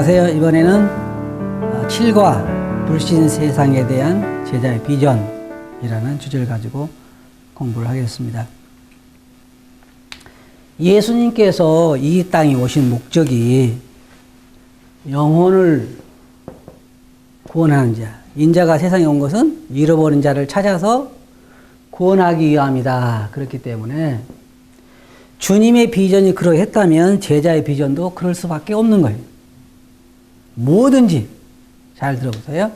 안녕하세요. 이번에는 7과 불신 세상에 대한 제자의 비전이라는 주제를 가지고 공부를 하겠습니다. 예수님께서 이 땅에 오신 목적이 영혼을 구원하는 자, 인자가 세상에 온 것은 잃어버린 자를 찾아서 구원하기 위함이다. 그렇기 때문에 주님의 비전이 그러했다면 제자의 비전도 그럴 수밖에 없는 거예요. 뭐든지 잘 들어보세요.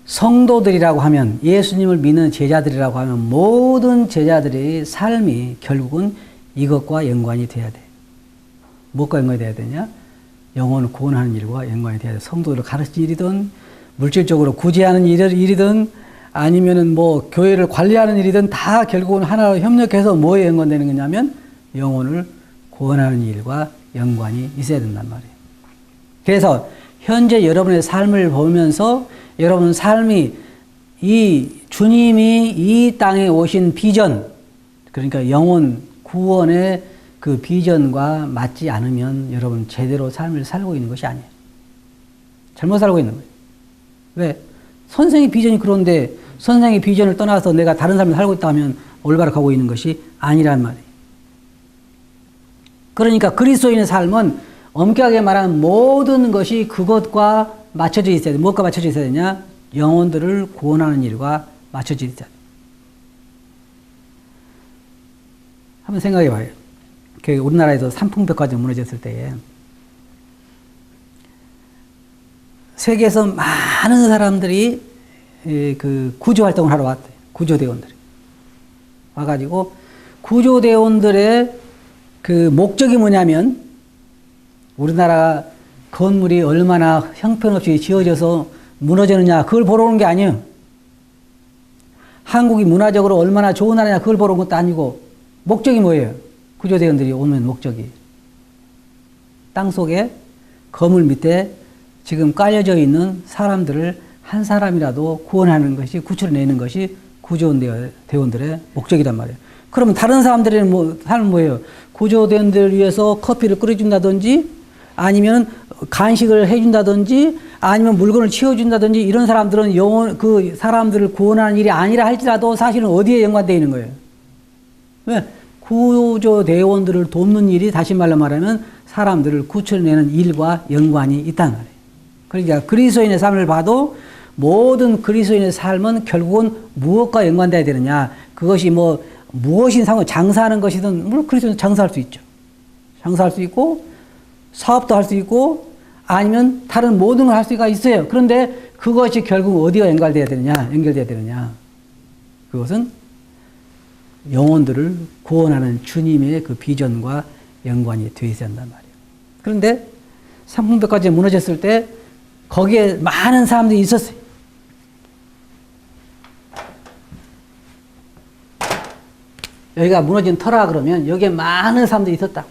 성도들이라고 하면, 예수님을 믿는 제자들이라고 하면 모든 제자들의 삶이 결국은 이것과 연관이 돼야 돼. 무엇과 연관이 돼야 되냐? 영혼을 구원하는 일과 연관이 돼야 돼. 성도들을 가르치는 일이든 물질적으로 구제하는 일이든 아니면은 뭐 교회를 관리하는 일이든 다 결국은 하나로 협력해서 뭐에 연관되는 거냐면 영혼을 구원하는 일과 연관이 있어야 된단 말이에요. 그래서 현재 여러분의 삶을 보면서 여러분 삶이 이 주님이 이 땅에 오신 비전, 그러니까 영혼 구원의 그 비전과 맞지 않으면 여러분 제대로 삶을 살고 있는 것이 아니에요. 잘못 살고 있는 거예요. 왜? 선생의 비전이 그런데 선생의 비전을 떠나서 내가 다른 삶을 살고 있다 하면 올바로 가고 있는 것이 아니란 말이에요. 그러니까 그리스도인의 삶은 엄격하게 말하면 모든 것이 그것과 맞춰져 있어야 돼. 무엇과 맞춰져 있어야 되냐? 영혼들을 구원하는 일과 맞춰져 있어야 돼. 한번 생각해 봐요. 우리나라에서 삼풍백화점 무너졌을 때에 세계에서 많은 사람들이 그 구조활동을 하러 왔대요. 구조대원들이. 와가지고 구조대원들의 그 목적이 뭐냐면 우리나라 건물이 얼마나 형편없이 지어져서 무너지느냐 그걸 보러 오는 게 아니에요. 한국이 문화적으로 얼마나 좋은 나라냐 그걸 보러 온 것도 아니고 목적이 뭐예요? 구조대원들이 오는 목적이 땅속에 거물 밑에 지금 깔려져 있는 사람들을 한 사람이라도 구원하는 것이 구출해내는 것이 구조대원들의 목적이란 말이에요. 그러면 다른 사람들의 삶은 뭐예요? 구조대원들을 위해서 커피를 끓여준다든지 아니면 간식을 해준다든지 아니면 물건을 치워준다든지 이런 사람들은 그 사람들을 구원하는 일이 아니라 할지라도 사실은 어디에 연관되어 있는 거예요? 왜? 구조대원들을 돕는 일이 다시 말로 말하면 사람들을 구출해내는 일과 연관이 있단 말이에요. 그러니까 그리스도인의 삶을 봐도 모든 그리스도인의 삶은 결국은 무엇과 연관되어야 되느냐. 그것이 무엇인 상관, 장사하는 것이든, 물론 그리스도인은 장사할 수 있죠. 장사할 수 있고, 사업도 할 수 있고, 아니면 다른 모든 걸 할 수가 있어요. 그런데 그것이 결국 어디와 연결되어야 되느냐. 그것은 영혼들을 구원하는 주님의 그 비전과 연관이 되어 있어야 한단 말이에요. 그런데 삼풍백화점이 무너졌을 때 거기에 많은 사람들이 있었어요. 여기가 무너진 터라 그러면 여기에 많은 사람들이 있었다.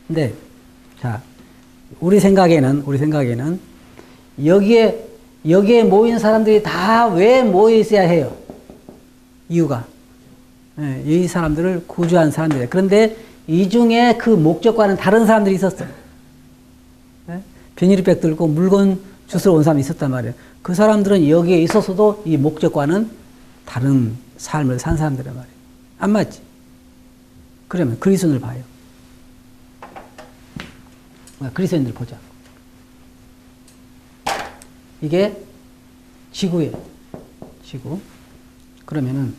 근데 자, 우리 생각에는 여기에 모인 사람들이 다 왜 모여 있어야 해요? 이유가 이 사람들을 구조한 사람들이에요. 그런데 이 중에 그 목적과는 다른 사람들이 있었어요. 비닐백 들고 물건 주스러 온 사람이 있었단 말이에요. 그 사람들은 여기에 있었어도 이 목적과는 다른 삶을 산 사람들이란 말이에요. 안 맞지? 그러면 그리스도인을 봐요. 그리스도인들 보자. 이게 지구예요. 지구. 그러면은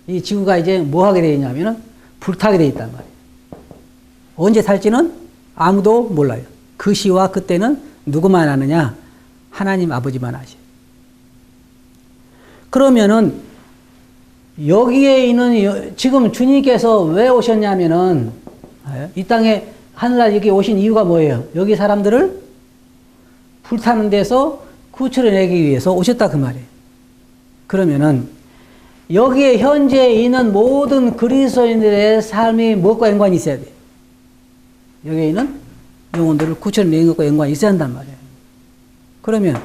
이 지구가 이제 뭐 하게 되어 있냐면은 불타게 되어 있단 말이에요. 언제 탈지는 아무도 몰라요. 그 시와 그때는 누구만 아느냐? 하나님 아버지만 아셔요. 그러면은 여기에 있는 지금 주님께서 왜 오셨냐면은 이 땅에 하늘나라 여기 오신 이유가 뭐예요? 여기 사람들을 불타는 데서 구출해내기 위해서 오셨다 그 말이에요. 그러면은 여기에 현재 있는 모든 그리스도인들의 삶이 무엇과 연관이 있어야 돼요? 여기에 있는 영혼들을 구출해내는 것과 연관이 있어야 한단 말이에요. 그러면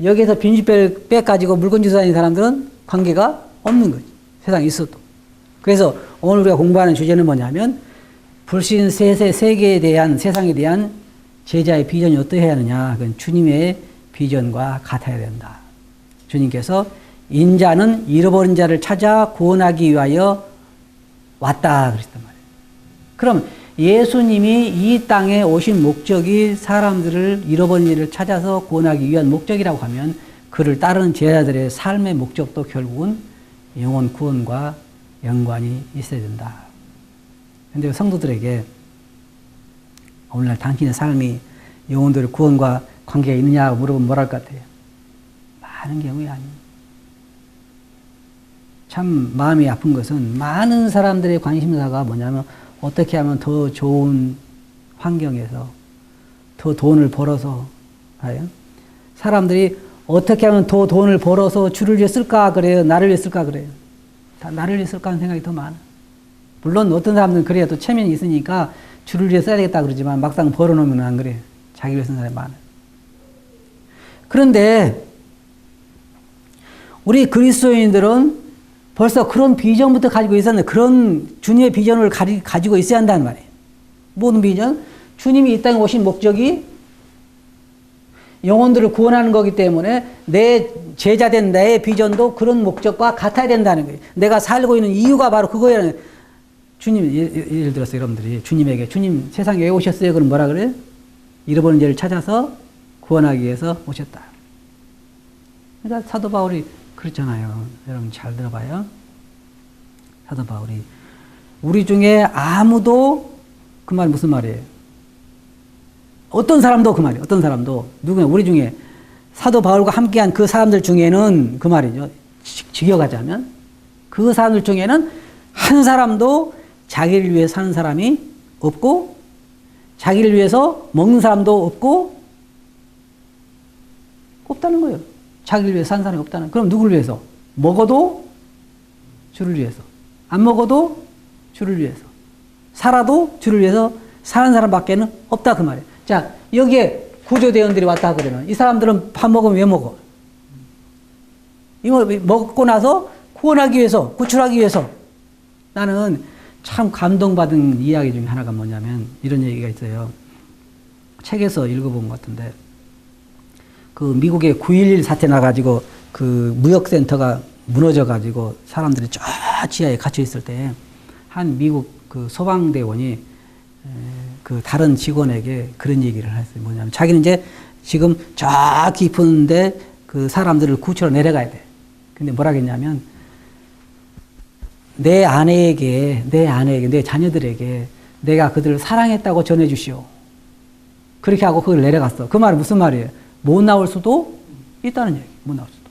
여기에서 빈집배를 빼가지고 물건 주워 다니는 사람들은 관계가 없는 거지. 세상에 있어도. 그래서 오늘 우리가 공부하는 주제는 뭐냐면 불신 세계에 대한, 세상에 대한 제자의 비전이 어떠해야 하느냐. 그건 주님의 비전과 같아야 된다. 주님께서 인자는 잃어버린 자를 찾아 구원하기 위하여 왔다 그랬단 말이에요. 그럼 예수님이 이 땅에 오신 목적이 사람들을 잃어버린 일을 찾아서 구원하기 위한 목적이라고 하면 그를 따르는 제자들의 삶의 목적도 결국은 영혼 구원과 연관이 있어야 된다. 그런데 성도들에게 오늘날 당신의 삶이 영혼들의 구원과 관계가 있느냐고 물어보면 뭐랄 것 같아요? 많은 경우에 아닙니다. 참 마음이 아픈 것은 많은 사람들의 관심사가 뭐냐면 어떻게 하면 더 좋은 환경에서 더 돈을 벌어서 사람들이 어떻게 하면 더 돈을 벌어서 주를 위해 쓸까 그래요? 나를 위해 쓸까 그래요? 다 나를 위해 쓸까 하는 생각이 더 많아. 물론 어떤 사람들은 그래야 또 체면이 있으니까 주를 위해 써야 되겠다 그러지만 막상 벌어놓으면 안 그래요. 자기 위해 쓰는 사람이 많아요. 그런데 우리 그리스도인들은 벌써 그런 비전부터 가지고 있었는데 그런 주님의 비전을 가지고 있어야 한다는 말이에요. 모든 비전? 주님이 이 땅에 오신 목적이 영혼들을 구원하는 거기 때문에 내 제자된 나의 비전도 그런 목적과 같아야 된다는 거예요. 내가 살고 있는 이유가 바로 그거예요. 주님, 예를 들어서 여러분들이 주님에게 주님 세상에 왜 오셨어요? 그럼 뭐라 그래요? 잃어버린 죄를 찾아서 구원하기 위해서 오셨다. 그러니까 사도 바울이 그렇잖아요. 여러분 잘 들어봐요. 사도 바울이 우리 중에 아무도 그 말 무슨 말이에요? 어떤 사람도 그 말이에요. 어떤 사람도 누구냐 우리 중에 사도 바울과 함께한 그 사람들 중에는 그 말이죠. 직역하자면 그 사람들 중에는 한 사람도 자기를 위해 사는 사람이 없고 자기를 위해서 먹는 사람도 없다는 거예요. 자기를 위해 사는 사람이 없다는. 그럼 누구를 위해서? 먹어도 주를 위해서. 안 먹어도 주를 위해서. 살아도 주를 위해서 사는 사람밖에는 없다 그 말이에요. 자, 여기에 구조대원들이 왔다 그러면 이 사람들은 밥 먹으면 왜 먹어? 이거 먹고 나서 구원하기 위해서, 구출하기 위해서. 나는 참 감동받은 이야기 중에 하나가 뭐냐면 이런 얘기가 있어요. 책에서 읽어본 것 같은데 그 미국의 9.11 사태 나가지고 그 무역센터가 무너져가지고 사람들이 쫙 지하에 갇혀 있을 때 한 미국 그 소방대원이 그 다른 직원에게 그런 얘기를 했어요. 뭐냐면 자기는 이제 지금 저 깊은데 그 사람들을 구출해 내려가야 돼. 근데 뭐라 했냐면 내 아내에게, 내 자녀들에게 내가 그들을 사랑했다고 전해주시오. 그렇게 하고 그걸 내려갔어. 그 말은 무슨 말이에요? 못 나올 수도 있다는 얘기. 못 나올 수도.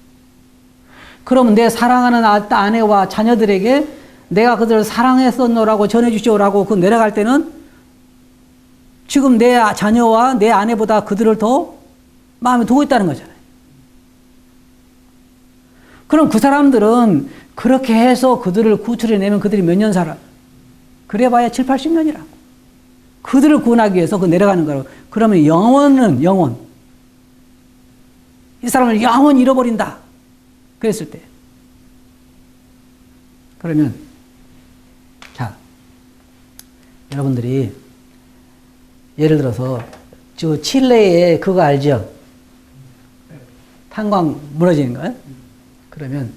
그러면 내 사랑하는 아내와 자녀들에게 내가 그들을 사랑했었노라고 전해주시오라고 그 내려갈 때는 지금 내 자녀와 내 아내보다 그들을 더 마음에 두고 있다는 거잖아요. 그럼 그 사람들은 그렇게 해서 그들을 구출해내면 그들이 몇 년 살아? 그래봐야 7, 80년이라고. 그들을 구원하기 위해서 그 내려가는 거라고. 그러면 영원. 이 사람을 영원히 잃어버린다. 그랬을 때. 그러면, 자, 여러분들이 예를 들어서 저 칠레에 그거 알죠? 탄광 무너지는 거예요? 그러면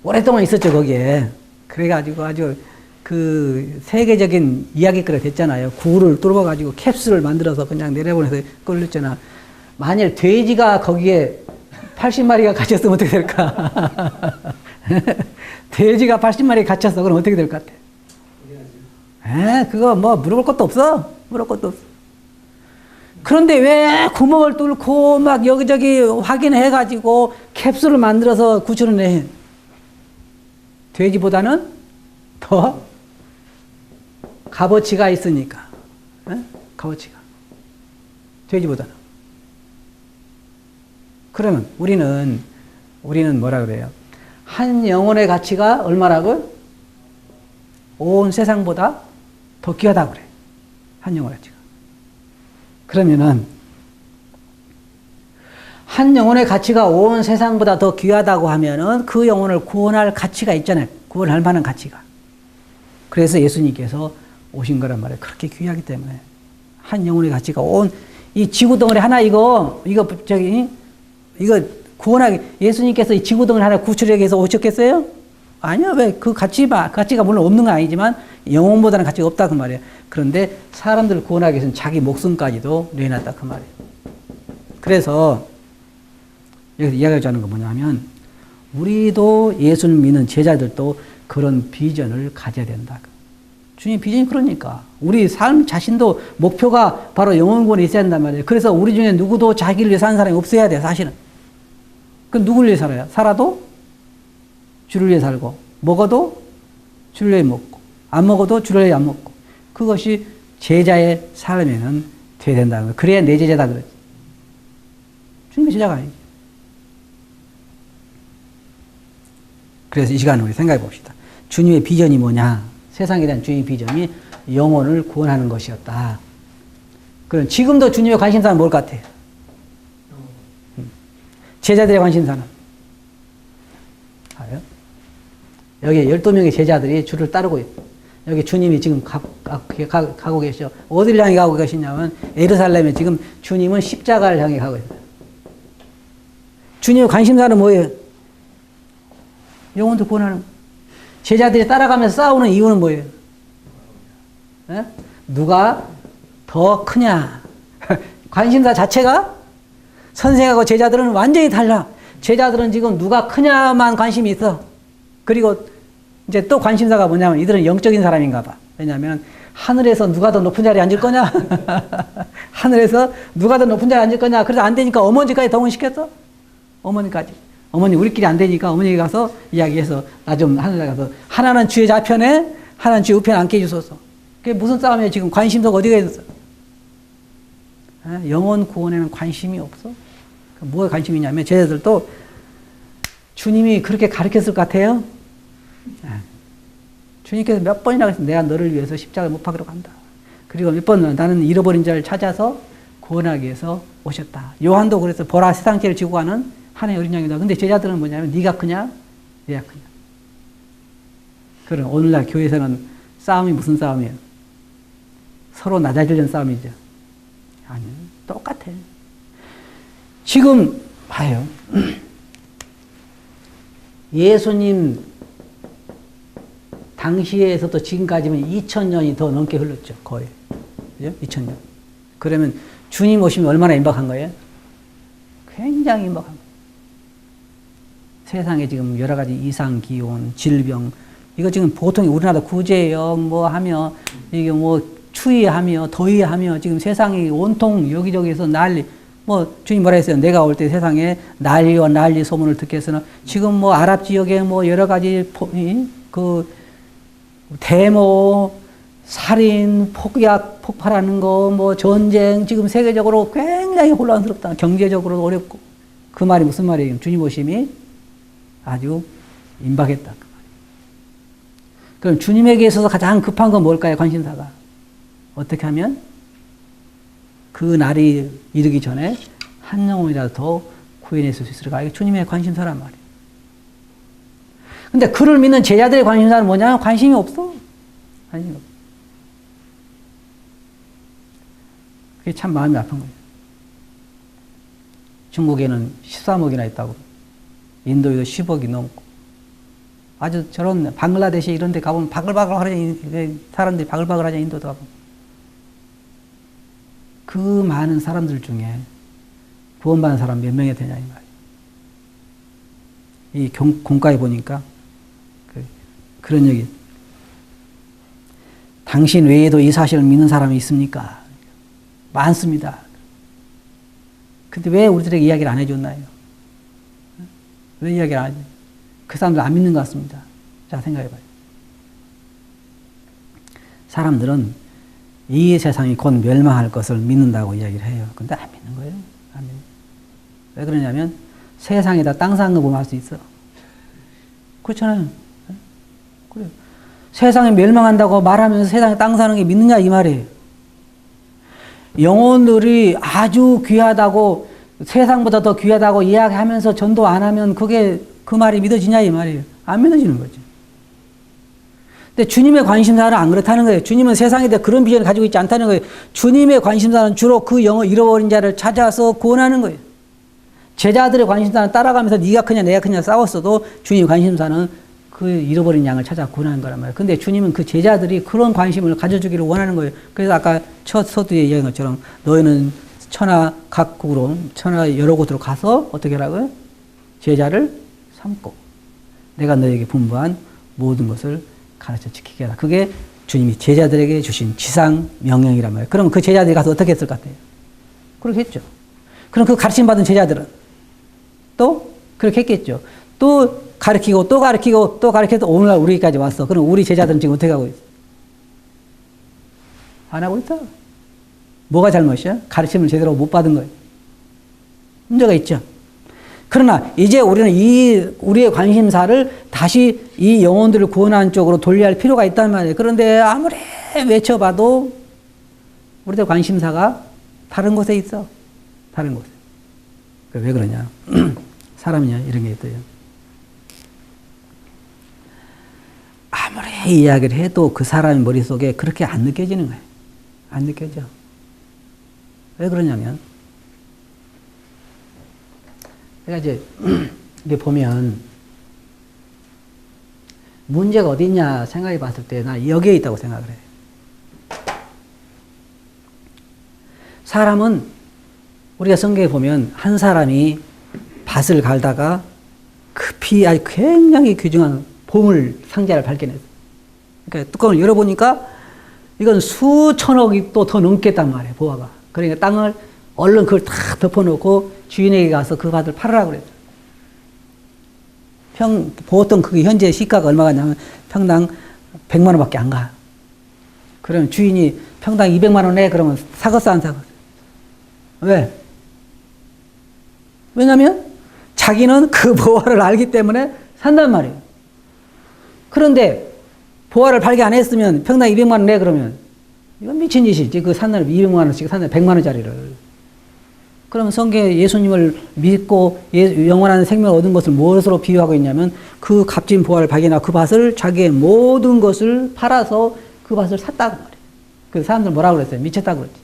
오랫동안 있었죠, 거기에. 그래가지고 아주 그 세계적인 이야기거리가 됐잖아요. 구를 뚫어가지고 캡슐을 만들어서 그냥 내려보내서 끌렸잖아. 만일 돼지가 거기에 80마리가 갇혔으면 어떻게 될까? 돼지가 80마리 갇혔어. 그럼 어떻게 될 것 같아? 그거 뭐 물어볼 것도 없어. 그런데 왜 구멍을 뚫고 막 여기저기 확인해가지고 캡슐을 만들어서 구출을 해? 돼지보다는 더 값어치가 있으니까. 값어치가. 돼지보다는. 그러면 우리는 뭐라 그래요? 한 영혼의 가치가 얼마라고? 온 세상보다 더 귀하다고 그래. 한 영혼의 가치가. 그러면은 한 영혼의 가치가 온 세상보다 더 귀하다고 하면은 그 영혼을 구원할 가치가 있잖아요. 구원할 만한 가치가. 그래서 예수님께서 오신 거란 말이에요. 그렇게 귀하기 때문에. 한 영혼의 가치가 온 이 지구 덩어리 하나 이거 구원하기 예수님께서 이 지구 덩어리 하나 구출하기 위해서 오셨겠어요? 아니요. 왜 그 가치가 물론 없는 건 아니지만 영혼보다는 가치가 없다 그 말이에요. 그런데 사람들을 구원하기 위해서는 자기 목숨까지도 내놨다 그 말이에요. 그래서 여기서 이야기하자는 건 뭐냐면 우리도 예수를 믿는 제자들도 그런 비전을 가져야 된다. 주님 비전이 그러니까 우리 삶 자신도 목표가 바로 영혼구원에 있어야 한단 말이에요. 그래서 우리 중에 누구도 자기를 위해 사는 사람이 없어야 돼요. 사실은. 그럼 누구를 위해 살아요? 살아도 주를 위해 살고 먹어도 주를 위해 먹고 안 먹어도 주를 위해 안 먹고 그것이 제자의 삶에는 돼야 된다는 거예요. 그래야 내 제자다 그러지. 주님의 제자가 아니지. 그래서 이 시간에 우리 생각해 봅시다. 주님의 비전이 뭐냐? 세상에 대한 주님의 비전이 영혼을 구원하는 것이었다. 그럼 지금도 주님의 관심사는 뭘 같아요? 제자들의 관심사는? 봐요. 여기 12명의 제자들이 주를 따르고 있고 여기 주님이 지금 가고 계시죠. 어디를 향해 가고 계시냐면 예루살렘에 지금 주님은 십자가를 향해 가고 있어요. 주님의 관심사는 뭐예요? 영혼도 구원하는 거예요. 제자들이 따라가면서 싸우는 이유는 뭐예요? 에? 누가 더 크냐? 관심사 자체가 선생하고 제자들은 완전히 달라. 제자들은 지금 누가 크냐만 관심이 있어. 그리고 이제 또 관심사가 뭐냐면 이들은 영적인 사람인가 봐. 왜냐하면 하늘에서 누가 더 높은 자리에 앉을 거냐? 하늘에서 누가 더 높은 자리에 앉을 거냐? 그래서 안 되니까 어머니까지 동원시켰어. 어머니까지. 어머니 우리끼리 안 되니까 어머니 가서 이야기해서 나 좀 하늘에 가서 하나는 주의 좌편에 하나는 주의 우편에 앉게 해주소서. 그게 무슨 싸움이에요? 지금 관심도가 어디가 있어? 영혼 구원에는 관심이 없어. 뭐에 관심이 있냐면 제자들도 주님이 그렇게 가르쳤을 것 같아요. 주님께서 몇 번이나 그랬어요. 내가 너를 위해서 십자가를 못 박으러 간다. 그리고 몇 번 나는 잃어버린 자를 찾아서 구원하기 위해서 오셨다. 요한도 그래서 보라 세상 죄를 지고 가는 하나의 어린 양이다. 근데 제자들은 뭐냐면 네가 크냐? 내가 크냐? 그럼 오늘날 교회에서는 싸움이 무슨 싸움이에요? 서로 낮아지려는 싸움이죠. 아니요. 똑같아. 지금 봐요. 예수님 당시에서도 지금까지면 2000년이 더 넘게 흘렀죠. 거의. 그죠? 2000년. 그러면 주님 오시면 얼마나 임박한 거예요? 굉장히 임박한 거예요. 세상에 지금 여러 가지 이상, 기온, 질병, 이거 지금 보통 우리나라 구제역 뭐 하며, 이게 뭐 추위하며, 더위하며, 지금 세상이 온통 여기저기서 난리, 뭐 주님 뭐라 했어요? 내가 올 때 세상에 난리와 난리 소문을 듣겠으나 지금 뭐 아랍 지역에 뭐 여러 가지 그 데모, 살인, 폭약, 폭발하는 거, 뭐 전쟁, 지금 세계적으로 굉장히 혼란스럽다. 경제적으로 어렵고. 그 말이 무슨 말이에요? 주님 오심이 아주 임박했다. 그 말이에요. 그럼 주님에게 있어서 가장 급한 건 뭘까요? 관심사가. 어떻게 하면 그 날이 이르기 전에 한 영혼이라도 더 구해낼 수 있을까? 이게 주님의 관심사란 말이에요. 근데 그를 믿는 제자들의 관심사는 뭐냐? 관심이 없어. 관심이 없어. 그게 참 마음이 아픈 거예요. 중국에는 13억이나 있다고. 인도에도 10억이 넘고. 아주 저런 방글라데시 이런 데 가보면 바글바글 하잖아요. 사람들이 바글바글 하잖아요. 인도도 가보면. 그 많은 사람들 중에 구원받은 사람 몇 명이 되냐 이 말이에요. 이 공과에 보니까 그런 얘기. 당신 외에도 이 사실을 믿는 사람이 있습니까? 많습니다. 근데 왜 우리들에게 이야기를 안 해줬나요? 왜 이야기를 안 해줘요? 그 사람들 안 믿는 것 같습니다. 자, 생각해봐요. 사람들은 이 세상이 곧 멸망할 것을 믿는다고 이야기를 해요. 근데 안 믿는 거예요. 안 믿는 거예요. 왜 그러냐면 세상에다 땅 사는 거 보면 알 수 있어. 그렇잖아요. 그래요. 세상에 멸망한다고 말하면서 세상에 땅 사는 게 믿느냐 이 말이에요. 영혼들이 아주 귀하다고 세상보다 더 귀하다고 이야기하면서 전도 안 하면 그게 그 말이 믿어지냐 이 말이에요. 안 믿어지는 거죠. 근데 주님의 관심사는 안 그렇다는 거예요. 주님은 세상에 대해 그런 비전을 가지고 있지 않다는 거예요. 주님의 관심사는 주로 그 영을 잃어버린 자를 찾아서 구원하는 거예요. 제자들의 관심사는 따라가면서 네가 크냐 내가 크냐 싸웠어도 주님의 관심사는 그 잃어버린 양을 찾아 구원하는 거란 말이에요. 근데 주님은 그 제자들이 그런 관심을 가져주기를 원하는 거예요. 그래서 아까 첫 서두에 얘기한 것처럼 너희는 천하 각국으로 천하 여러 곳으로 가서 어떻게 하라고요? 제자를 삼고 내가 너에게 분부한 모든 것을 가르쳐 지키게 하라. 그게 주님이 제자들에게 주신 지상 명령이란 말이에요. 그럼 그 제자들이 가서 어떻게 했을 것 같아요? 그렇게 했죠. 그럼 그 가르침 받은 제자들은 또 그렇게 했겠죠. 또 가르치고 또 가르치고 또 가르쳐서 오늘날 우리까지 왔어. 그럼 우리 제자들은 지금 어떻게 하고 있어? 안 하고 있어. 뭐가 잘못이야? 가르침을 제대로 못 받은 거예요. 문제가 있죠. 그러나 이제 우리는 우리의 관심사를 다시 이 영혼들을 구원하는 쪽으로 돌려야 할 필요가 있단 말이에요. 그런데 아무리 외쳐봐도 우리들 관심사가 다른 곳에 있어. 다른 곳에. 왜 그러냐? 사람이냐 이런 게 있어요. 아무리 이야기를 해도 그 사람의 머릿속에 그렇게 안 느껴지는 거예요. 안 느껴져. 왜 그러냐면 제가 이제 이게 보면 문제가 어디 있냐 생각해 봤을 때 나 여기에 있다고 생각을 해요. 사람은 우리가 성경에 보면 한 사람이 밭을 갈다가 급히 아주 굉장히 귀중한 보물 상자를 발견했어요. 그러니까 뚜껑을 열어보니까 이건 수천억이 또 더 넘겠단 말이에요. 보화가. 그러니까 땅을 얼른 그걸 다 덮어놓고 주인에게 가서 그 밭을 팔으라고 그랬어요. 보통 그게 현재 시가가 얼마가 냐면 평당 100만 원밖에 안 가. 그러면 주인이 평당 200만 원 내? 그러면 사겠어 안 사겠어? 왜? 왜냐면 자기는 그 보화를 알기 때문에 산단 말이에요. 그런데 보화를 발견 안 했으면 평당 200만 원 내? 그러면 이건 미친 짓이지. 그 산날 200만 원씩 산날 100만 원짜리를. 그러면 성경에 예수님을 믿고 영원한 생명을 얻은 것을 무엇으로 비유하고 있냐면 그 값진 보화를 발견하고 그 밭을 자기의 모든 것을 팔아서 그 밭을 샀다고 말이에요. 그 사람들 뭐라고 그랬어요? 미쳤다고 그랬지.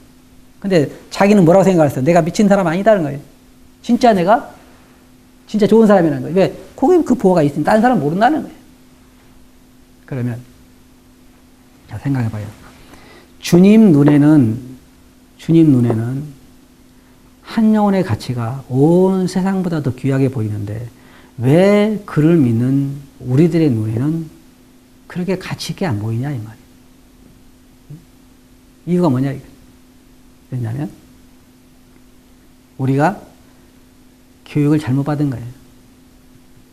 근데 자기는 뭐라고 생각했어요? 내가 미친 사람 아니다는 거예요. 진짜 내가 진짜 좋은 사람이라는 거예요. 왜? 거기 그 보화가 있으면 다른 사람 모른다는 거예요. 그러면 자 생각해봐요. 주님 눈에는 한 영혼의 가치가 온 세상보다 더 귀하게 보이는데 왜 그를 믿는 우리들의 눈에는 그렇게 가치 있게 안 보이냐 이 말이에요. 이유가 뭐냐 이거. 왜냐하면 우리가 교육을 잘못 받은 거예요.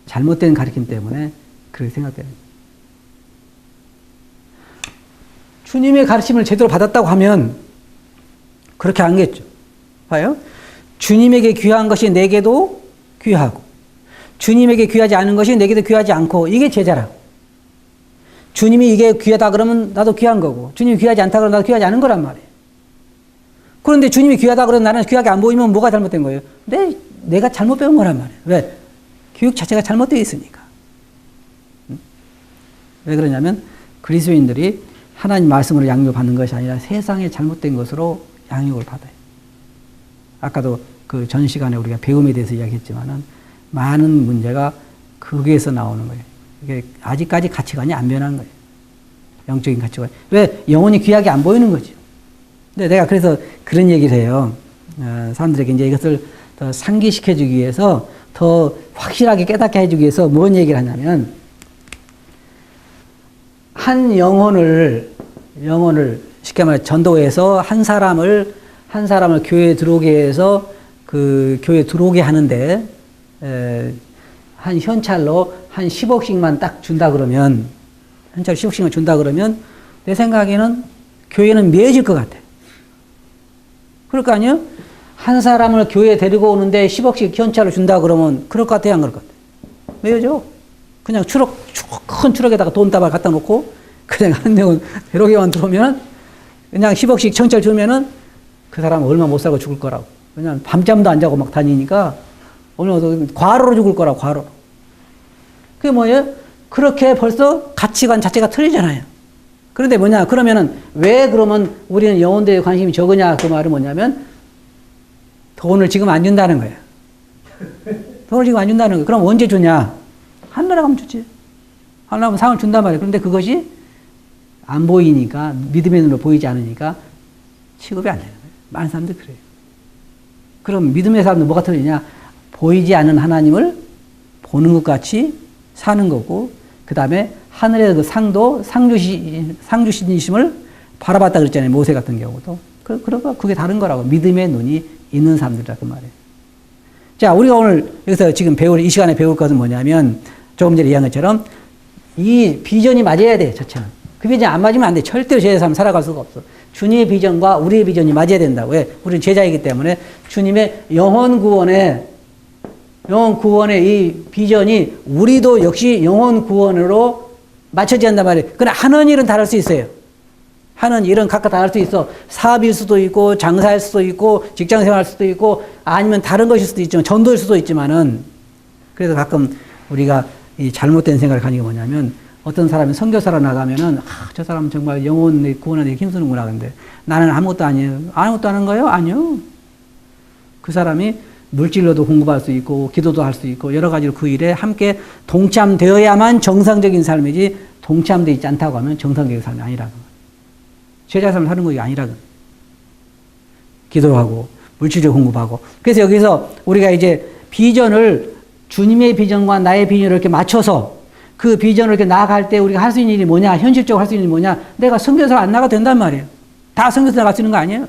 잘못된 가르침 때문에 그렇게 생각되는 거예요. 주님의 가르침을 제대로 받았다고 하면 그렇게 안겠죠. 봐요. 주님에게 귀한 것이 내게도 귀하고 주님에게 귀하지 않은 것이 내게도 귀하지 않고 이게 제자라고. 주님이 이게 귀하다 그러면 나도 귀한 거고 주님이 귀하지 않다 그러면 나도 귀하지 않은 거란 말이에요. 그런데 주님이 귀하다 그러면 나는 귀하게 안 보이면 뭐가 잘못된 거예요? 내가 잘못 배운 거란 말이에요. 왜? 교육 자체가 잘못되어 있으니까. 왜 그러냐면 그리스도인들이 하나님 말씀으로 양육을 받는 것이 아니라 세상의 잘못된 것으로 양육을 받아요. 아까도 그 전 시간에 우리가 배움에 대해서 이야기했지만은 많은 문제가 거기에서 나오는 거예요. 이게 아직까지 가치관이 안 변한 거예요. 영적인 가치관. 왜? 영혼이 귀하게 안 보이는 거죠. 근데 내가 그래서 그런 얘기를 해요. 사람들에게 이제 이것을 더 상기시켜주기 위해서 더 확실하게 깨닫게 해주기 위해서 뭔 얘기를 하냐면 한 영혼을 쉽게 말해 전도해서 한 사람을 교회에 들어오게 해서 그 교회에 들어오게 하는데 한 현찰로 한 10억씩만 딱 준다 그러면 현찰 10억씩만 준다 그러면 내 생각에는 교회는 미해질 것 같아. 그럴 거 아니에요? 한 사람을 교회에 데리고 오는데 10억씩 현찰을 준다 그러면 그럴 것 같아요? 안 그럴 것 같아요? 왜요? 그냥 큰 추럭에다가 돈다발 갖다 놓고 그냥 한 명은 데려오게만 들어오면 그냥 10억씩 현찰 주면은 그 사람은 얼마 못 살고 죽을 거라고. 왜냐면 밤잠도 안 자고 막 다니니까 얼마 과로로 죽을 거라고, 과로로. 그게 뭐예요? 그렇게 벌써 가치관 자체가 틀리잖아요. 그런데 뭐냐? 그러면은 왜 그러면 우리는 영혼대에 관심이 적으냐? 그 말은 뭐냐면 돈을 지금 안 준다는 거야. 돈을 지금 안 준다는 거야. 그럼 언제 주냐? 하늘나라 가면 주지. 하늘나라 가면 상을 준단 말이야. 그런데 그것이 안 보이니까, 믿음의 눈으로 보이지 않으니까 취급이 안 되는 거예요. 많은 사람들이 그래요. 그럼 믿음의 사람들 뭐가 틀리냐? 보이지 않는 하나님을 보는 것 같이 사는 거고, 그 다음에 하늘의 그 상도 상주신이심을 바라봤다 그랬잖아요. 모세 같은 경우도. 그러니까 그게 다른 거라고. 믿음의 눈이 있는 사람들이라 그 말이에요. 자, 우리가 오늘 여기서 지금 이 시간에 배울 것은 뭐냐면, 조금 전에 얘기한 것처럼 이 비전이 맞아야 돼, 자체는. 그 비전이 안 맞으면 안 돼. 절대로 제자의 삶을 살아갈 수가 없어. 주님의 비전과 우리의 비전이 맞아야 된다고. 왜? 우리는 제자이기 때문에 주님의 영혼 구원의 이 비전이 우리도 역시 영혼 구원으로 맞춰져야 한단 말이에요. 그러나 하는 일은 다를 수 있어요. 하는 일은 각각 다를 수 있어. 사업일 수도 있고, 장사일 수도 있고, 직장 생활할 수도 있고, 아니면 다른 것일 수도 있지만, 전도일 수도 있지만은, 그래서 가끔 우리가 이 잘못된 생각을 가진 게 뭐냐면, 어떤 사람이 선교사로 나가면은, 저 사람은 정말 영혼 구원하는 데 힘쓰는구나. 근데 나는 아무것도 아니에요. 아무것도 하는 거예요? 아니요. 그 사람이 물질로도 공급할 수 있고, 기도도 할 수 있고, 여러 가지로 그 일에 함께 동참되어야만 정상적인 삶이지, 동참되어 있지 않다고 하면 정상적인 삶이 아니라고. 제자 삶을 사는 것이 아니라고. 기도하고, 물질적 공급하고. 그래서 여기서 우리가 이제 비전을 주님의 비전과 나의 비전을 이렇게 맞춰서 그 비전을 이렇게 나아갈 때 우리가 할 수 있는 일이 뭐냐, 현실적으로 할 수 있는 일이 뭐냐, 내가 선교사로 안 나가도 된단 말이에요. 다 선교사 나갈 수 있는 거 아니에요?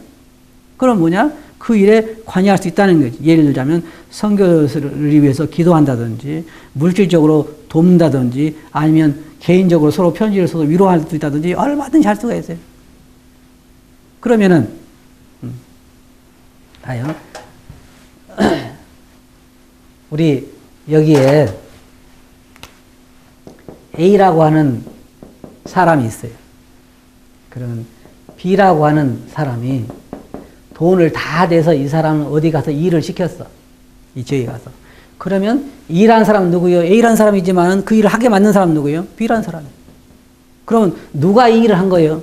그럼 뭐냐? 그 일에 관여할 수 있다는 거지. 예를 들자면 선교를 위해서 기도한다든지, 물질적으로 돕는다든지, 아니면 개인적으로 서로 편지를 써서 위로할 수 있다든지, 얼마든지 할 수가 있어요. 그러면은, 봐요. 우리 여기에 A라고 하는 사람이 있어요. 그러면 B라고 하는 사람이 돈을 다 내서 이 사람은 어디 가서 일을 시켰어. 이 지역에 가서. 그러면 E라는 사람은 누구예요? A라는 사람이지만 그 일을 하게 만든 사람은 누구예요? B라는 사람이에요. 그러면 누가 이 일을 한 거예요?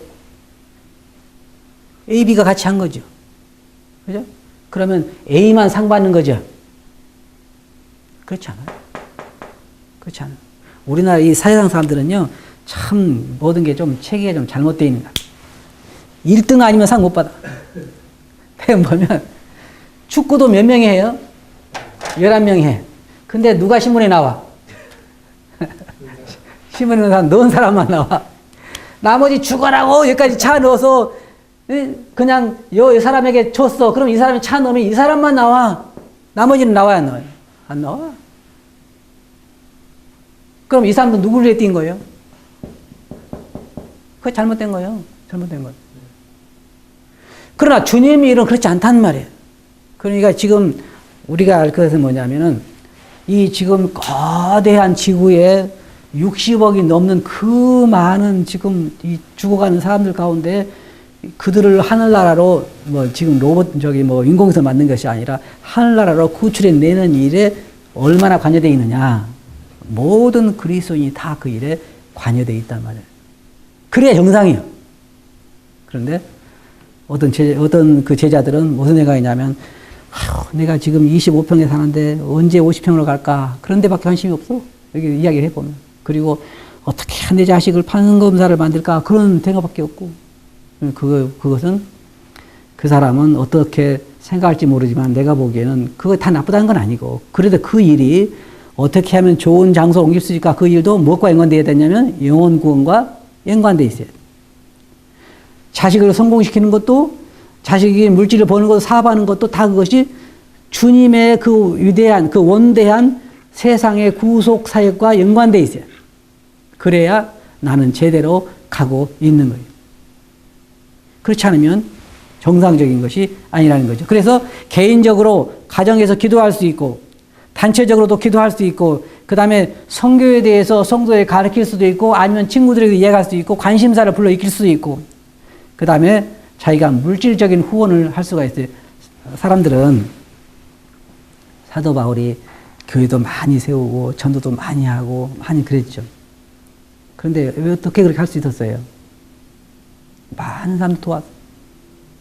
A, B가 같이 한 거죠. 그죠? 그러면 A만 상 받는 거죠. 그렇지 않아요. 그렇지 않아요. 우리나라 이 사회상 사람들은요, 참 모든 게 좀 체계가 좀 잘못되어 있는 것 같아요. 1등 아니면 상 못 받아. 보면 축구도 몇 명이 해요? 11명이 해. 근데 누가 신문에 나와? 신문에 넣은 사람만 나와. 나머지 죽어라고 여기까지 차 넣어서 그냥 이 사람에게 줬어. 그럼 이 사람이 차 넣으면 이 사람만 나와. 나머지는 나와야 안 나와요? 안 나와. 그럼 이 사람도 누구를 위해 뛴 거예요? 그게 잘못된 거예요. 잘못된 거예요. 그러나 주님의 일은 그렇지 않단 말이에요. 그러니까 지금 우리가 알 것은 뭐냐면은 이 지금 거대한 지구에 60억이 넘는 그 많은 지금 이 죽어가는 사람들 가운데 그들을 하늘나라로 지금 로봇 인공위성 만든 것이 아니라 하늘나라로 구출해 내는 일에 얼마나 관여되어 있느냐. 모든 그리스도인이 다 그 일에 관여되어 있단 말이에요. 그래야 정상이에요. 그런데 어떤 그 제자들은 무슨 생각이냐면, 내가 지금 25평에 사는데 언제 50평으로 갈까? 그런 데밖에 관심이 없어. 여기 이야기를 해보면. 그리고 어떻게 내 자식을 판검사를 만들까? 그런 생각밖에 없고. 그것은 그 사람은 어떻게 생각할지 모르지만 내가 보기에는 그거 다 나쁘다는 건 아니고, 그래도 그 일이 어떻게 하면 좋은 장소로 옮길 수 있을까? 그 일도 무엇과 연관되어야 되냐면 영혼 구원과 연관되어 있어요. 자식을 성공시키는 것도, 자식이 물질을 버는 것도, 사업하는 것도 다 그것이 주님의 그 위대한, 그 원대한 세상의 구속 사역과 연관되어 있어요. 그래야 나는 제대로 가고 있는 거예요. 그렇지 않으면 정상적인 것이 아니라는 거죠. 그래서 개인적으로 가정에서 기도할 수 있고, 단체적으로도 기도할 수 있고, 그 다음에 성교에 대해서 성도에 가르칠 수도 있고, 아니면 친구들에게 이야기할 수도 있고, 관심사를 불러일으킬 수도 있고, 그 다음에 자기가 물질적인 후원을 할 수가 있어요. 사람들은 사도 바울이 교회도 많이 세우고 전도도 많이 하고 많이 그랬죠. 그런데 왜 어떻게 그렇게 할 수 있었어요? 많은 사람 도왔어.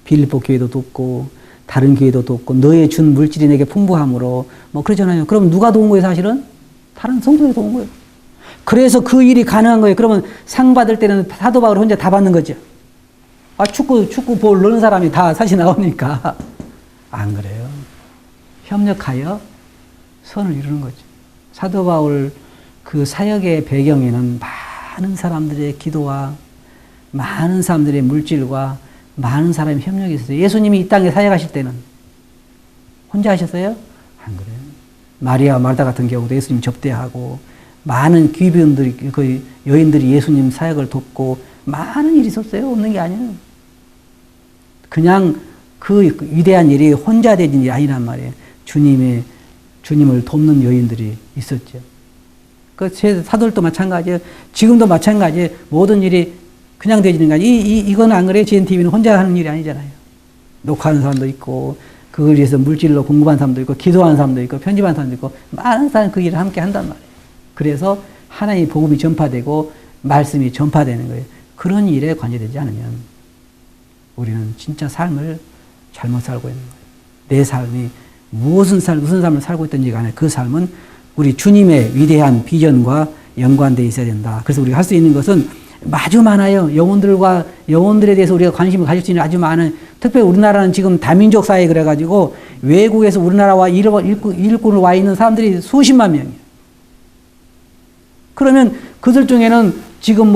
빌립보 교회도 돕고 다른 교회도 돕고 너의 준 물질이 내게 풍부함으로 뭐 그러잖아요. 그럼 누가 도운 거예요 사실은? 다른 성도들이 도운 거예요. 그래서 그 일이 가능한 거예요. 그러면 상 받을 때는 사도 바울 혼자 다 받는 거죠. 아, 축구 볼 넣는 사람이 다 사실 나오니까. 안 그래요. 협력하여 선을 이루는 거죠. 사도 바울 그 사역의 배경에는 많은 사람들의 기도와 많은 사람들의 물질과 많은 사람의 협력이 있었어요. 예수님이 이 땅에 사역하실 때는 혼자 하셨어요? 안 그래요. 마리아와 마르다 같은 경우도 예수님 접대하고 많은 귀비원들이 그 여인들이 예수님 사역을 돕고 많은 일이 있었어요. 없는 게 아니에요. 그냥 그 위대한 일이 혼자 되는 일이 아니란 말이에요. 주님을 돕는 여인들이 있었죠. 그 사도들도 마찬가지예요. 지금도 마찬가지예요. 모든 일이 그냥 되지는 거 아니에요. 이건 안 그래요. GNTV는 혼자 하는 일이 아니잖아요. 녹화하는 사람도 있고 그걸 위해서 물질로 공급하는 사람도 있고 기도하는 사람도 있고 편집하는 사람도 있고 많은 사람이 그 일을 함께 한단 말이에요. 그래서 하나님의 복음이 전파되고 말씀이 전파되는 거예요. 그런 일에 관여되지 않으면 우리는 진짜 삶을 잘못 살고 있는 거예요. 내 삶이 무슨 삶을 살고 있든지 간에 그 삶은 우리 주님의 위대한 비전과 연관되어 있어야 된다. 그래서 우리가 할 수 있는 것은 아주 많아요. 영혼들에 대해서 우리가 관심을 가질 수 있는 아주 많은, 특별히 우리나라는 지금 다민족 사회 그래가지고 외국에서 우리나라와 일꾼을 와 있는 사람들이 수십만 명이에요. 그러면 그들 중에는 지금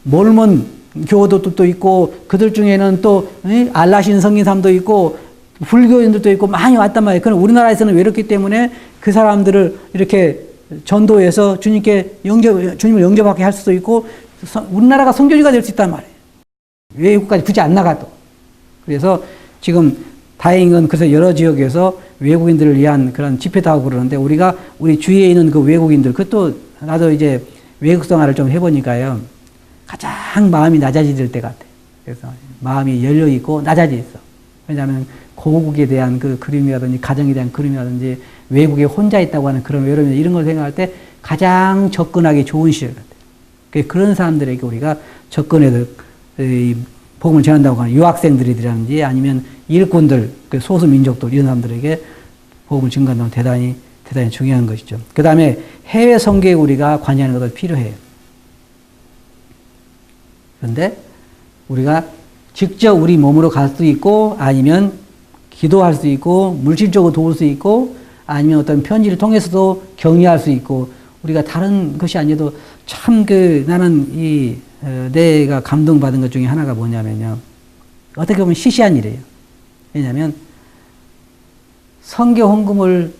몰몬 교도들도 있고, 그들 중에는 또 알라신 성긴 사람도 있고, 불교인들도 있고 많이 왔단 말이에요. 그럼 우리나라에서는 외롭기 때문에 그 사람들을 이렇게 전도해서 주님을 영접하게 할 수도 있고, 우리나라가 선교지가 될 수 있단 말이에요. 외국까지 굳이 안 나가도. 그래서 지금 다행인 건 그래서 여러 지역에서 외국인들을 위한 그런 집회도 하고 그러는데, 우리 주위에 있는 그 외국인들, 그것도 나도 이제 외국 생활을 좀 해보니까요, 가장 마음이 낮아질 때 같아요. 그래서 마음이 열려있고 낮아져 있어. 왜냐하면 고국에 대한 그 그림이라든지 가정에 대한 그림이라든지 외국에 혼자 있다고 하는 그런 외로움 이런 걸 생각할 때 가장 접근하기 좋은 시절 같아요. 그런 사람들에게 우리가 접근해서 복음을 전한다고 하는 유학생들이라든지 아니면 일꾼들, 소수 민족들 이런 사람들에게 복음을 전한다면 대단히 중요한 것이죠. 그 다음에 해외 선교에 우리가 관여하는 것도 필요해요. 그런데 우리가 직접 우리 몸으로 갈 수도 있고, 아니면 기도할 수 있고, 물질적으로 도울 수 있고, 아니면 어떤 편지를 통해서도 격려할 수 있고, 우리가 다른 것이 아니어도 참 나는 내가 감동받은 것 중에 하나가 뭐냐면요, 어떻게 보면 시시한 일이에요. 왜냐하면 선교 헌금을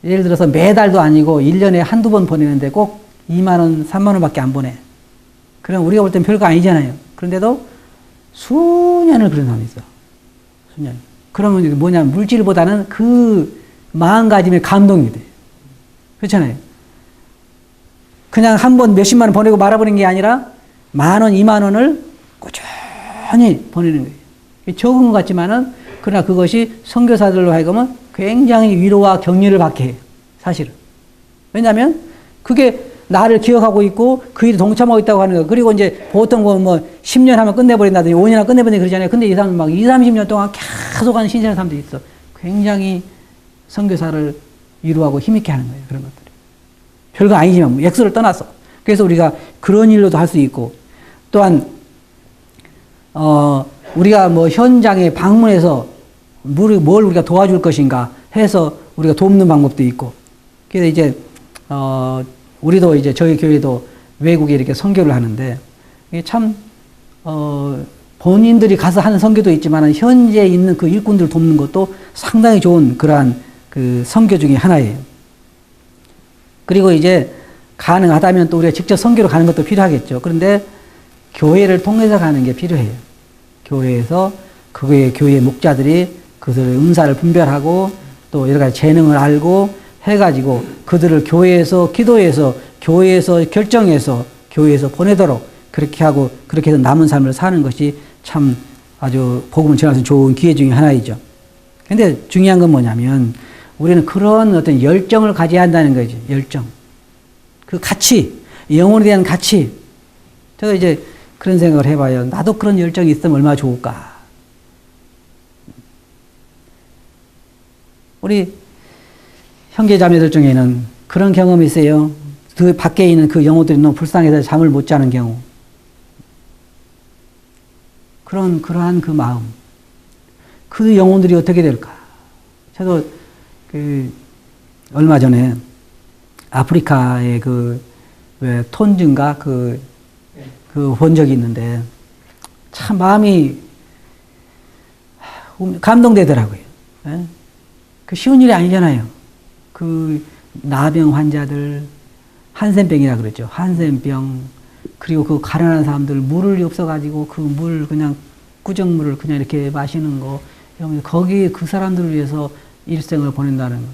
예를 들어서 매달도 아니고 1년에 한두 번 보내는데 꼭 2만 원, 3만 원밖에 안 보내. 그럼 우리가 볼 땐 별거 아니잖아요. 그런데도 수년을 그런 사람이 있어. 수년. 그러면 뭐냐면 물질보다는 그 마음가짐에 감동이 돼. 그렇잖아요. 그냥 한 번 몇십만 원 보내고 말아버리는 게 아니라 10,000원, 20,000원을 꾸준히 보내는 거예요. 적은 것 같지만은, 그러나 그것이 선교사들로 하여금은 굉장히 위로와 격려를 받게 해요. 사실은. 왜냐하면 그게 나를 기억하고 있고 그 일에 동참하고 있다고 하는 거예요. 그리고 이제 보통 10년 하면 끝내버린다든지 5년 하면 끝내버린다 그러잖아요. 근데 이 사람은 막 20, 30년 동안 계속 하는 신선한 사람들이 있어. 굉장히 선교사를 위로하고 힘있게 하는 거예요. 그런 것들이. 별거 아니지만 액수를 떠나서. 그래서 우리가 그런 일로도 할 수 있고, 또한 우리가 현장에 방문해서 뭘 우리가 도와줄 것인가 해서 우리가 돕는 방법도 있고. 그래서 이제 우리도 이제 저희 교회도 외국에 이렇게 선교를 하는데, 이게 참 본인들이 가서 하는 선교도 있지만 현재 있는 그 일꾼들을 돕는 것도 상당히 좋은 그러한 그 선교 중에 하나예요. 그리고 이제 가능하다면 또 우리가 직접 선교로 가는 것도 필요하겠죠. 그런데 교회를 통해서 가는 게 필요해요. 교회에서 교회 목자들이 그들의 은사를 분별하고 또 여러 가지 재능을 알고 해가지고 그들을 교회에서 기도해서, 교회에서 결정해서, 교회에서 보내도록 그렇게 하고, 그렇게 해서 남은 삶을 사는 것이 참 아주 복음을 전할 수 있는 좋은 기회 중에 하나이죠. 근데 중요한 건 뭐냐면 우리는 그런 어떤 열정을 가져야 한다는 거죠. 열정. 그 가치, 영혼에 대한 가치. 제가 이제 그런 생각을 해봐요. 나도 그런 열정이 있으면 얼마나 좋을까. 우리 형제 자매들 중에는 그런 경험이 있어요. 그 밖에 있는 그 영혼들이 너무 불쌍해서 잠을 못 자는 경우. 그러한 그 마음. 그 영혼들이 어떻게 될까? 저도 얼마 전에 아프리카의 왜 톤즈인가 본 적이 있는데 참 마음이 감동되더라고요. 예? 그 쉬운 일이 아니잖아요. 그 나병 환자들, 한센병이라 그러죠. 한센병, 그리고 그 가난한 사람들 물이 없어가지고 그 물 그냥 꾸정물을 그냥 이렇게 마시는 거, 거기 그 사람들을 위해서 일생을 보낸다는 거.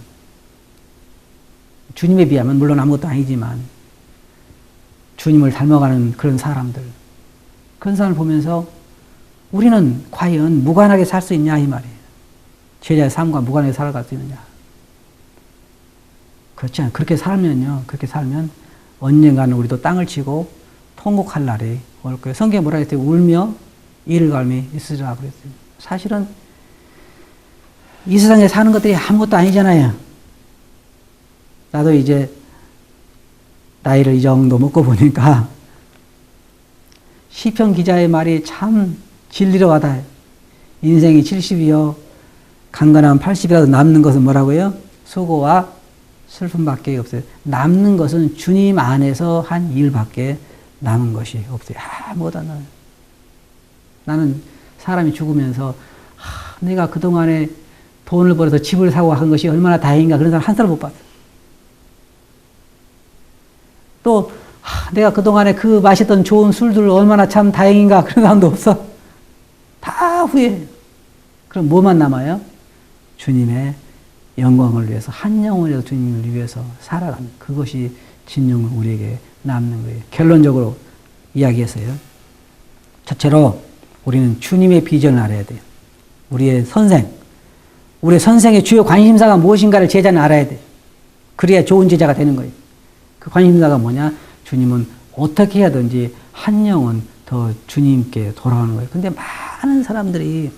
주님에 비하면 물론 아무것도 아니지만 주님을 닮아가는 그런 사람들, 그런 사람을 보면서 우리는 과연 무관하게 살 수 있냐 이 말이에요. 제자의 삶과 무관하게 살아갈 수 있느냐. 그렇지 않아요. 그렇게 살면 언젠가는 우리도 땅을 치고 통곡할 날이 올 거예요. 성경에 뭐라 했어요? 울며 이를 갈미 있으리라 그랬어요. 사실은 이 세상에 사는 것들이 아무것도 아니잖아요. 나도 이제 나이를 이 정도 먹고 보니까 시편 기자의 말이 참 진리로 와닿아요. 인생이 70이요 강건한 80이라도 남는 것은 뭐라고요? 수고와 슬픔밖에 없어요. 남는 것은 주님 안에서 한 일밖에 남은 것이 없어요. 아무것도 안 나요. 나는 사람이 죽으면서 내가 그동안에 돈을 벌어서 집을 사고 한 것이 얼마나 다행인가 그런 사람 한 사람 못 봤어요. 또 내가 그동안에 그 마셨던 좋은 술들 얼마나 참 다행인가 그런 사람도 없어. 다 후회해요. 그럼 뭐만 남아요? 주님의 영광을 위해서 한 영혼이라도 주님을 위해서 살아가는 그것이 진정으로 우리에게 남는 거예요. 결론적으로 이야기했어요. 첫째로 우리는 주님의 비전을 알아야 돼요. 우리의 선생의 주요 관심사가 무엇인가를 제자는 알아야 돼요. 그래야 좋은 제자가 되는 거예요. 그 관심사가 뭐냐? 주님은 어떻게 해야든지 한 영혼 더 주님께 돌아오는 거예요. 근데 많은 사람들이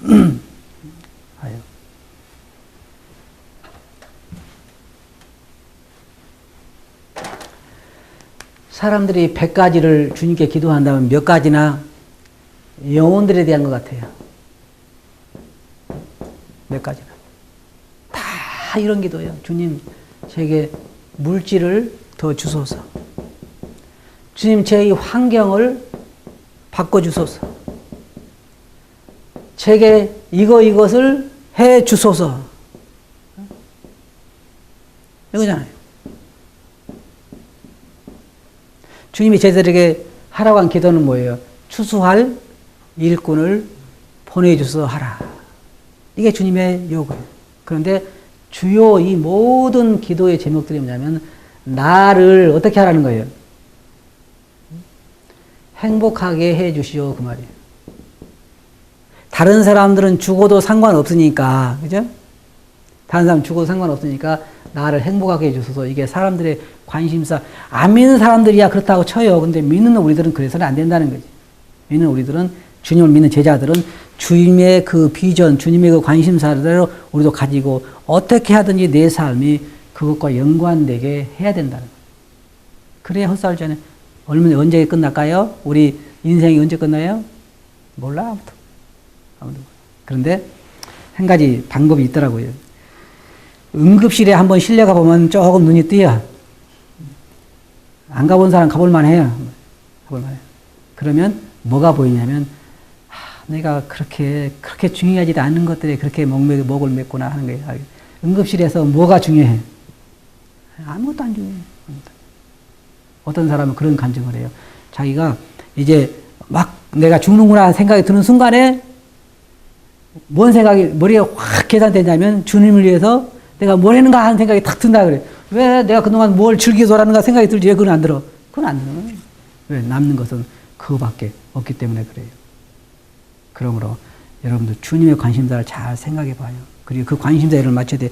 사람들이 100가지를 주님께 기도한다면 몇 가지나 영혼들에 대한 것 같아요. 몇 가지나. 다 이런 기도예요. 주님, 제게 물질을 더 주소서. 주님, 제 이 환경을 바꿔주소서. 제게 이것을 해 주소서. 이거잖아요. 주님이 제자들에게 하라고 한 기도는 뭐예요? 추수할 일꾼을 보내주소 하라. 이게 주님의 요구예요. 그런데 주요 이 모든 기도의 제목들이 뭐냐면 나를 어떻게 하라는 거예요? 행복하게 해 주시오 그 말이에요. 다른 사람들은 죽어도 상관없으니까, 그죠? 다른 사람 죽어도 상관없으니까 나를 행복하게 해주소서. 이게 사람들의 관심사. 안 믿는 사람들이야 그렇다고 쳐요. 근데 믿는 우리들은 그래서는 안 된다는 거지. 믿는 우리들은, 주님을 믿는 제자들은 주님의 그 비전, 주님의 그 관심사대로 우리도 가지고 어떻게 하든지 내 삶이 그것과 연관되게 해야 된다는 거예요. 그래야 헛살 전에 언제 끝날까요? 우리 인생이 언제 끝나요? 몰라 아무도. 그런데 한 가지 방법이 있더라고요. 응급실에 한번 실려가 보면 조금 눈이 띄어. 안 가본 사람 가볼만 해요. 가볼만 해요. 그러면 뭐가 보이냐면 내가 그렇게 중요하지 않은 것들에 그렇게 목을 맸구나 하는 거예요. 응급실에서 뭐가 중요해? 아무것도 안 중요해. 어떤 사람은 그런 감정을 해요. 자기가 이제 막 내가 죽는구나 생각이 드는 순간에 뭔 생각이 머리에 확 계산되냐면 주님을 위해서 내가 뭘 했는가 하는 생각이 탁 든다 그래. 왜 내가 그동안 뭘 즐기고 살았는가 생각이 들지 왜 그건 안 들어? 그건 안 들어. 왜? 남는 것은 그거밖에 없기 때문에 그래요. 그러므로 여러분들 주님의 관심사를 잘 생각해 봐요. 그리고 그 관심사를 맞춰야 돼.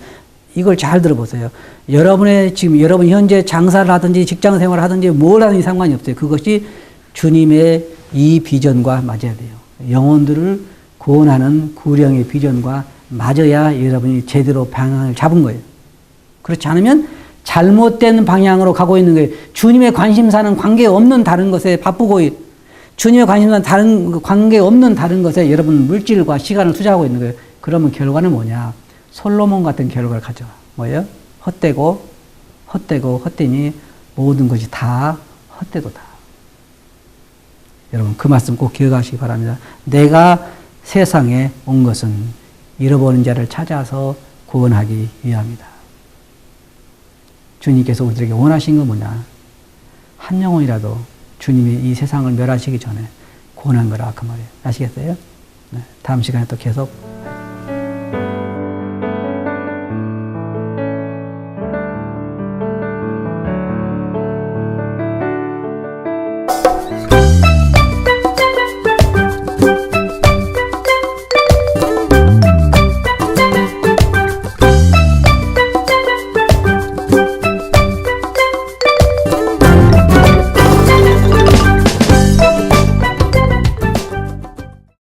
이걸 잘 들어보세요. 여러분 현재 장사를 하든지 직장 생활을 하든지 뭘 하든지 상관이 없어요. 그것이 주님의 이 비전과 맞아야 돼요. 영혼들을 구원하는 구령의 비전과 맞아야 여러분이 제대로 방향을 잡은 거예요. 그렇지 않으면 잘못된 방향으로 가고 있는 거예요. 주님의 관심사는 관계없는 다른 것에 바쁘고 주님의 관심사는 다른 관계없는 다른 것에 여러분 물질과 시간을 투자하고 있는 거예요. 그러면 결과는 뭐냐? 솔로몬 같은 결과를 가져와. 뭐예요? 헛되니 모든 것이 다 헛되도다. 여러분 그 말씀 꼭 기억하시기 바랍니다. 내가 세상에 온 것은 잃어버린 자를 찾아서 구원하기 위함이다. 주님께서 우리에게 원하신 건 뭐냐? 한 영혼이라도 주님이 이 세상을 멸하시기 전에 구원한 거라 그 말이에요. 아시겠어요? 네, 다음 시간에 또 계속